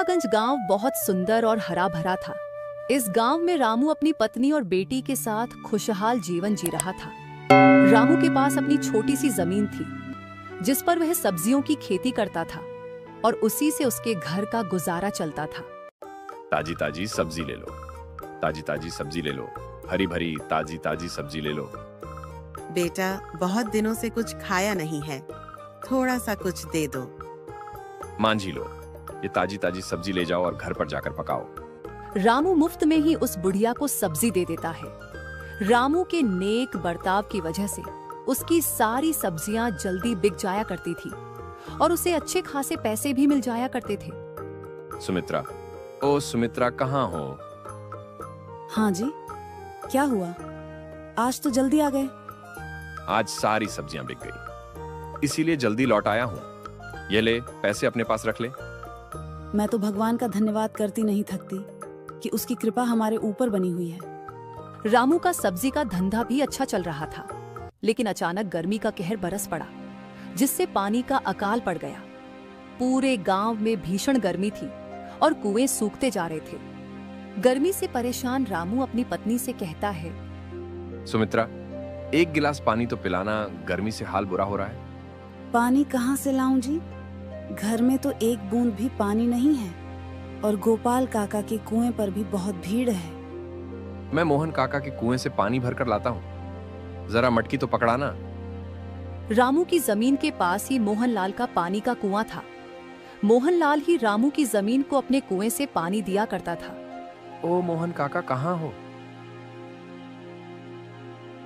सुमित्रागंज गांव बहुत सुंदर और हरा भरा था। इस गांव में रामू अपनी पत्नी और बेटी के साथ खुशहाल जीवन जी रहा था। रामू के पास अपनी छोटी सी जमीन थी जिस पर वह सब्जियों की खेती करता था और उसी से उसके घर का गुजारा चलता था। ताजी ताजी सब्जी ले लो, ताजी ताजी सब्जी ले लो, हरी भरी ताजी ताजी सब्जी ले लो। बेटा, बहुत दिनों से कुछ खाया नहीं है, थोड़ा सा कुछ दे दो। मांझी लो, ये ताजी ताजी सब्जी ले जाओ और घर पर जाकर पकाओ। रामू मुफ्त में ही उस बुढ़िया को सब्जी दे देता है। रामू के नेक बर्ताव की वजह से उसकी सारी सब्जियां जल्दी बिक जाया करती थी और उसे अच्छे खासे पैसे भी मिल जाया करते थे। सुमित्रा, ओ सुमित्रा, कहाँ हो? हाँ जी, क्या हुआ? आज तो जल्दी आ गए। आज सारी सब्जियां बिक गई, इसीलिए जल्दी लौट आया हूँ। ये ले, पैसे अपने पास रख ले। मैं तो भगवान का धन्यवाद करती नहीं थकती कि उसकी कृपा हमारे ऊपर बनी हुई है। रामू का सब्जी का धंधा भी अच्छा चल रहा था, लेकिन अचानक गर्मी का कहर बरस पड़ा जिससे पानी का अकाल पड़ गया। पूरे गांव में भीषण गर्मी थी और कुएं सूखते जा रहे थे। गर्मी से परेशान रामू अपनी पत्नी से कहता है, सुमित्रा, एक गिलास पानी तो पिलाना, गर्मी से हाल बुरा हो रहा है। पानी कहाँ से लाऊं जी? घर में तो एक बूंद भी पानी नहीं है और गोपाल काका के कुएं पर भी बहुत भीड़ है। मैं मोहन काका के कुएं से पानी भरकर लाता हूँ, जरा मटकी तो पकड़ाना। रामू की जमीन के पास ही मोहनलाल का पानी का कुआं था। मोहनलाल ही रामू की जमीन को अपने कुएं से पानी दिया करता था। ओ मोहन काका, कहाँ हो?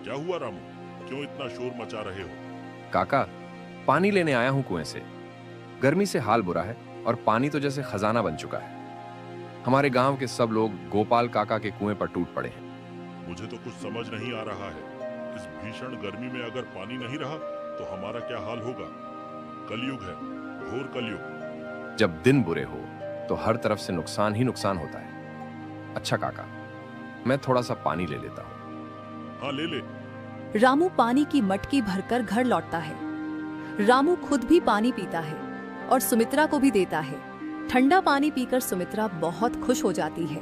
क्या हुआ रामू, क्यों इतना शोर मचा रहे हो? काका, पानी लेने आया हूँ कुएं से। गर्मी से हाल बुरा है और पानी तो जैसे खजाना बन चुका है। हमारे गांव के सब लोग गोपाल काका के कुएं पर टूट पड़े हैं। मुझे तो कुछ समझ नहीं आ रहा है। इस भीषण गर्मी में अगर पानी नहीं रहा तो हमारा क्या हाल होगा? कलयुग है, घोर कलयुग। जब दिन बुरे हो तो हर तरफ से नुकसान ही नुकसान होता है। अच्छा काका, मैं थोड़ा सा पानी ले लेता हूँ। हाँ, ले ले। रामू पानी की मटकी भरकर घर लौटता है। रामू खुद भी पानी पीता है और सुमित्रा को भी देता है। ठंडा पानी पीकर सुमित्रा बहुत खुश हो जाती है।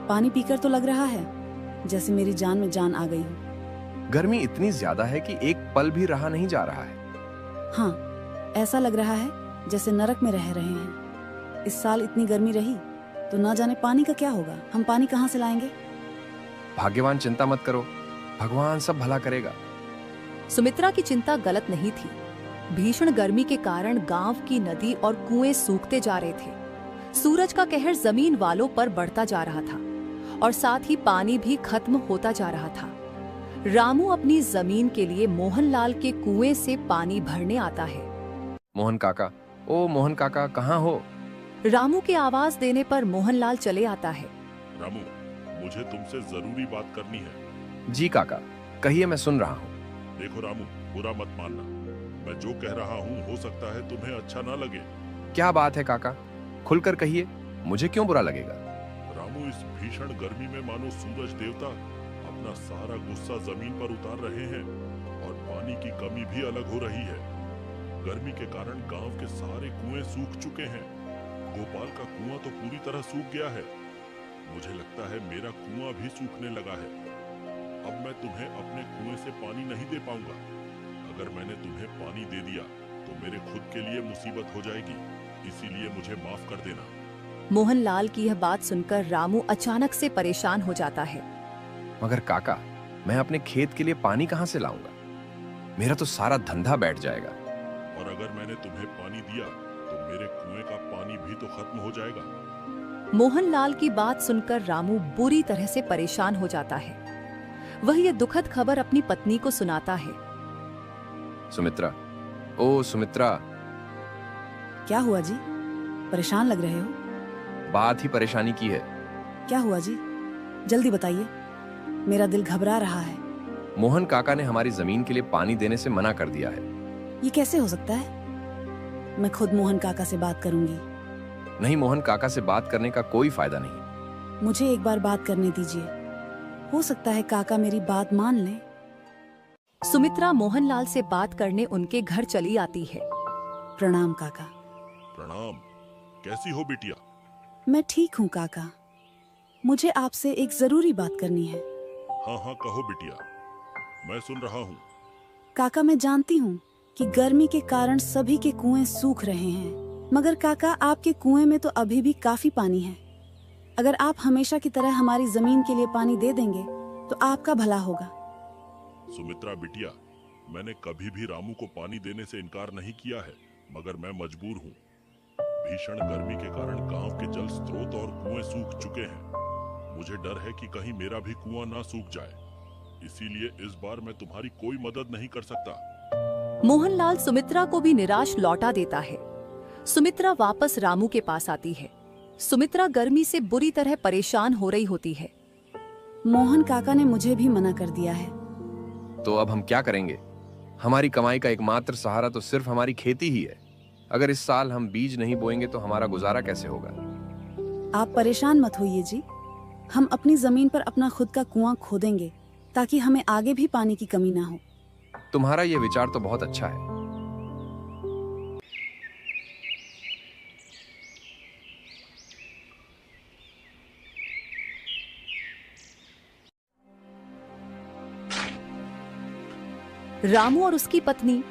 पानी पीकर तो लग रहा है जैसे मेरी जान में जान आ गई हो। गर्मी इतनी ज्यादा है कि एक पल भी रहा नहीं जा रहा है। हाँ, ऐसा लग रहा है जैसे नरक में रह रहे हैं। इस साल इतनी गर्मी रही तो ना जाने पानी का क्या होगा। हम पानी कहाँ से लाएंगे? भाग्यवान, चिंता मत करो, भगवान सब भला करेगा। सुमित्रा की चिंता गलत नहीं थी। भीषण गर्मी के कारण गांव की नदी और कुएं सूखते जा रहे थे। सूरज का कहर जमीन वालों पर बढ़ता जा रहा था और साथ ही पानी भी खत्म होता जा रहा था। रामू अपनी जमीन के लिए मोहनलाल के कुएं से पानी भरने आता है। मोहन काका, ओ मोहन काका, कहाँ हो? रामू के आवाज देने पर मोहनलाल चले आता है। रामू, मुझे तुमसे जरूरी बात करनी है। जी काका, कहिए, मैं सुन रहा हूँ। देखो रामू, बुरा मत मानना। मैं जो कह रहा हूँ हो सकता है तुम्हें अच्छा ना लगे। क्या बात है काका, खुलकर कहिए, मुझे क्यों बुरा लगेगा? रामू, इस भीषण गर्मी में मानो सूरज देवता अपना सारा गुस्सा जमीन पर उतार रहे हैं और पानी की कमी भी अलग हो रही है। गर्मी के कारण गांव के सारे कुएं सूख चुके हैं। गोपाल का कुआं तो पूरी तरह सूख गया है। मुझे लगता है मेरा कुआं भी सूखने लगा है। अब मैं तुम्हें अपने कुएं से पानी नहीं दे पाऊंगा। अगर मैंने तुम्हें पानी दे दिया तो मेरे खुद के लिए मुसीबत हो जाएगी, इसीलिए मुझे माफ कर देना। मोहनलाल की यह बात सुनकर रामू अचानक से परेशान हो जाता है। मगर काका, मैं अपने खेत के लिए पानी कहाँ से लाऊंगा? मेरा तो सारा धंधा बैठ जाएगा। और अगर मैंने तुम्हें पानी दिया तो मेरे कुएं का पानी भी तो खत्म हो जाएगा। मोहनलाल की बात सुनकर रामू बुरी तरह से परेशान हो जाता है। वह यह दुखद खबर अपनी पत्नी को सुनाता है। सुमित्रा, ओ सुमित्रा। क्या हुआ जी? परेशान लग रहे हो? बात ही परेशानी की है। क्या हुआ जी? जल्दी बताइए, मेरा दिल घबरा रहा है। मोहन काका ने हमारी जमीन के लिए पानी देने से मना कर दिया है। ये कैसे हो सकता है? मैं खुद मोहन काका से बात करूंगी। नहीं, मोहन काका से बात करने का कोई फायदा नहीं। मुझे एक बार बात करने दीजिए, हो सकता है काका मेरी बात मान लें। सुमित्रा मोहनलाल से बात करने उनके घर चली आती है। प्रणाम काका। प्रणाम। कैसी हो बिटिया? मैं ठीक हूँ काका। मुझे आपसे एक जरूरी बात करनी है। हाँ हाँ कहो बिटिया, मैं सुन रहा हूँ। काका मैं जानती हूँ कि गर्मी के कारण सभी के कुएं सूख रहे हैं, मगर काका आपके कुएं में तो अभी भी काफी पानी है। अगर आप हमेशा की तरह हमारी जमीन के लिए पानी दे देंगे तो आपका भला होगा। सुमित्रा बिटिया, मैंने कभी भी रामू को पानी देने से इनकार नहीं किया है, मगर मैं मजबूर हूँ। भीषण गर्मी के कारण गांव के जल स्रोत और कुएं सूख चुके हैं। मुझे डर है कि कहीं मेरा भी कुआं ना सूख जाए, इसीलिए इस बार मैं तुम्हारी कोई मदद नहीं कर सकता। मोहनलाल सुमित्रा को भी निराश लौटा देता है। सुमित्रा वापस रामू के पास आती है। सुमित्रा गर्मी से बुरी तरह परेशान हो रही होती है। मोहन काका ने मुझे भी मना कर दिया है। तो अब हम क्या करेंगे? हमारी कमाई का एकमात्र सहारा तो सिर्फ हमारी खेती ही है। अगर इस साल हम बीज नहीं बोएंगे तो हमारा गुजारा कैसे होगा? आप परेशान मत होइए जी, हम अपनी जमीन पर अपना खुद का कुआं खोदेंगे ताकि हमें आगे भी पानी की कमी ना हो। तुम्हारा यह विचार तो बहुत अच्छा है। रामू और उसकी पत्नी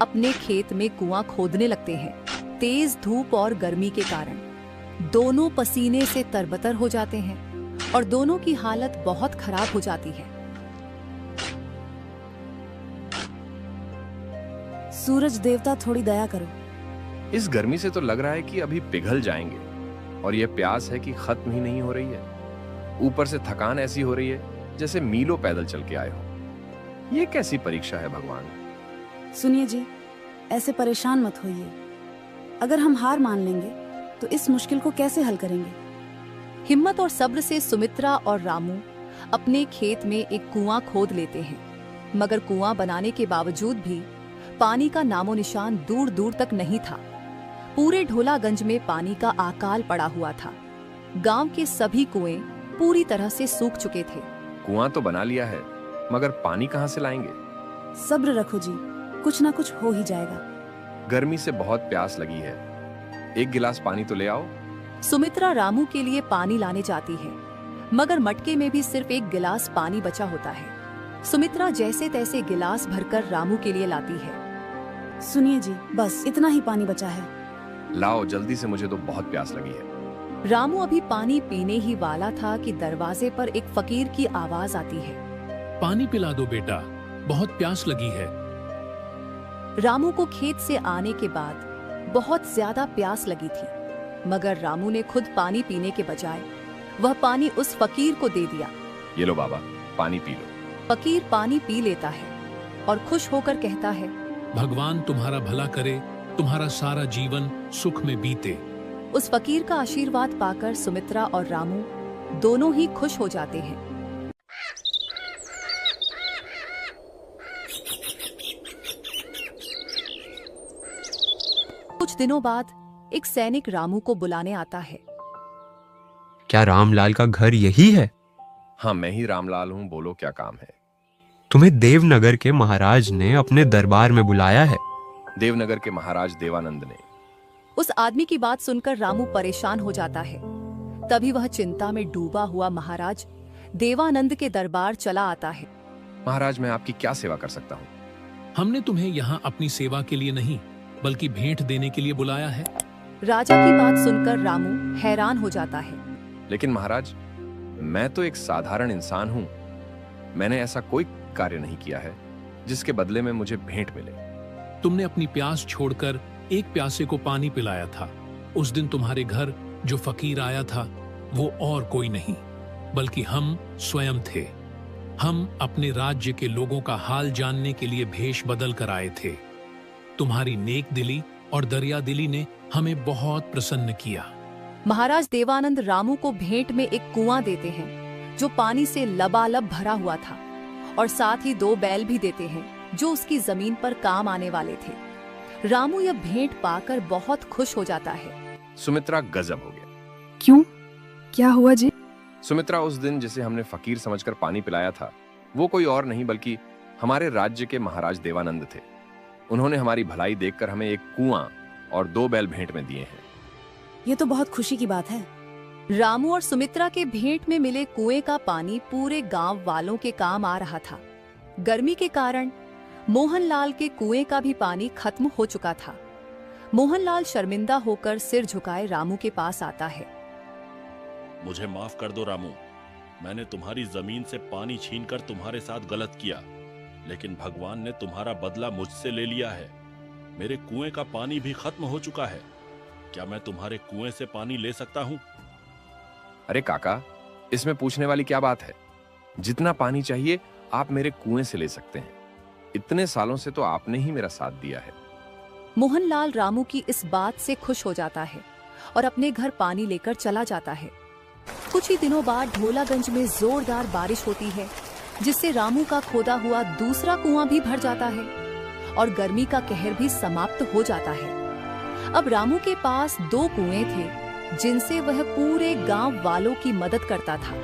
अपने खेत में कुआं खोदने लगते हैं। तेज धूप और गर्मी के कारण दोनों पसीने से तरबतर हो जाते हैं और दोनों की हालत बहुत खराब हो जाती है। सूरज देवता थोड़ी दया करो। इस गर्मी से तो लग रहा है कि अभी पिघल जाएंगे, और यह प्यास है कि खत्म ही नहीं हो रही है। ऊपर से थकान ऐसी हो रही है जैसे मीलों पैदल चल के आए हो। ये कैसी परीक्षा है भगवान? सुनिए जी, ऐसे परेशान मत होइए। अगर हम हार मान लेंगे तो इस मुश्किल को कैसे हल करेंगे? हिम्मत और सब्र से सुमित्रा और रामू अपने खेत में एक कुआं खोद लेते हैं, मगर कुआं बनाने के बावजूद भी पानी का नामो निशान दूर दूर तक नहीं था। पूरे ढोलागंज में पानी का अकाल पड़ा हुआ था। गांव के सभी कुएं पूरी तरह से सूख चुके थे। कुआं तो बना लिया है, मगर पानी कहां से लाएंगे? सब्र रखो जी, कुछ ना कुछ हो ही जाएगा। गर्मी से बहुत प्यास लगी है, एक गिलास पानी तो ले आओ। सुमित्रा रामू के लिए पानी लाने जाती है, मगर मटके में भी सिर्फ एक गिलास पानी बचा होता है। सुमित्रा जैसे तैसे गिलास भरकर रामू के लिए लाती है। सुनिए जी, बस इतना ही पानी बचा है। लाओ जल्दी से, मुझे तो बहुत प्यास लगी है। रामू अभी पानी पीने ही वाला था कि दरवाजे पर एक फकीर की आवाज आती है। पानी पिला दो बेटा, बहुत प्यास लगी है। रामू को खेत से आने के बाद बहुत ज्यादा प्यास लगी थी, मगर रामू ने खुद पानी पीने के बजाय वह पानी उस फकीर को दे दिया। ये लो बाबा, पानी पी लो। फकीर पानी पी लेता है और खुश होकर कहता है, भगवान तुम्हारा भला करे, तुम्हारा सारा जीवन सुख में बीते। उस फकीर का आशीर्वाद पाकर सुमित्रा और रामू दोनों ही खुश हो जाते हैं। कुछ दिनों बाद एक सैनिक रामू को बुलाने आता है। क्या रामलाल का घर यही है? हाँ, मैं ही रामलाल हूँ, बोलो क्या काम है? तुम्हें देवनगर के महाराज ने अपने दरबार में बुलाया है। देवनगर के महाराज देवानंद ने? उस आदमी की बात सुनकर रामू परेशान हो जाता है। तभी वह चिंता में डूबा हुआ महाराज देवानंद के दरबार चला आता है। महाराज, मैं आपकी क्या सेवा कर सकता हूँ? हमने तुम्हें यहाँ अपनी सेवा के लिए नहीं बल्कि भेंट देने के लिए बुलाया है। राजा की बात सुनकर रामू हैरान हो जाता है। लेकिन महाराज, मैं तो एक साधारण इंसान हूँ। मैंने ऐसा कोई कार्य नहीं किया है जिसके बदले में मुझे भेंट मिले। तुमने अपनी प्यास छोड़कर एक प्यासे को पानी पिलाया था। उस दिन तुम्हारे घर जो फकीर आया था वो और कोई नहीं बल्कि हम स्वयं थे। हम अपने राज्य के लोगों का हाल जानने के लिए भेष बदल कर आए थे। तुम्हारी नेक दिली और दरिया दिली ने हमें बहुत प्रसन्न किया। महाराज देवानंद रामू को भेंट में एक कुआं देते हैं जो पानी से लबालब भरा हुआ था, और साथ ही 2 बैल भी देते हैं जो उसकी जमीन पर काम आने वाले थे। रामू यह भेंट पाकर बहुत खुश हो जाता है। सुमित्रा, गजब हो गया। क्यों, क्या हुआ जी? सुमित्रा, उस दिन जिसे हमने फकीर समझकर पानी पिलाया था वो कोई और नहीं बल्कि हमारे राज्य के महाराज देवानंद थे। उन्होंने हमारी भलाई देखकर हमें एक कुआं और 2 बैल भेंट में दिए हैं। ये तो बहुत खुशी की बात है। रामू और सुमित्रा के भेंट में मिले कुएं का पानी पूरे गांव वालों के काम आ रहा था। गर्मी के कारण मोहनलाल के कुएं का भी पानी खत्म हो चुका था। मोहनलाल शर्मिंदा होकर सिर झुकाए रामू के पास आता है। मुझे माफ कर दो रामू, मैंने तुम्हारी जमीन से पानी छीनकर तुम्हारे साथ गलत किया, लेकिन भगवान ने तुम्हारा बदला मुझसे ले लिया है। मेरे कुएं का पानी भी खत्म हो चुका है। क्या मैं तुम्हारे कुएं से पानी ले सकता हूँ? अरे काका, इसमें पूछने वाली क्या बात है? जितना पानी चाहिए आप मेरे कुएं से ले सकते हैं। इतने सालों से तो आपने ही मेरा साथ दिया है। मोहनलाल रामू की इस बात से खुश हो जाता है और अपने घर पानी लेकर चला जाता है। कुछ ही दिनों बाद ढोलागंज में जोरदार बारिश होती है, जिससे रामू का खोदा हुआ दूसरा कुआं भी भर जाता है और गर्मी का कहर भी समाप्त हो जाता है। अब रामू के पास 2 कुएं थे, जिनसे वह पूरे गांव वालों की मदद करता था।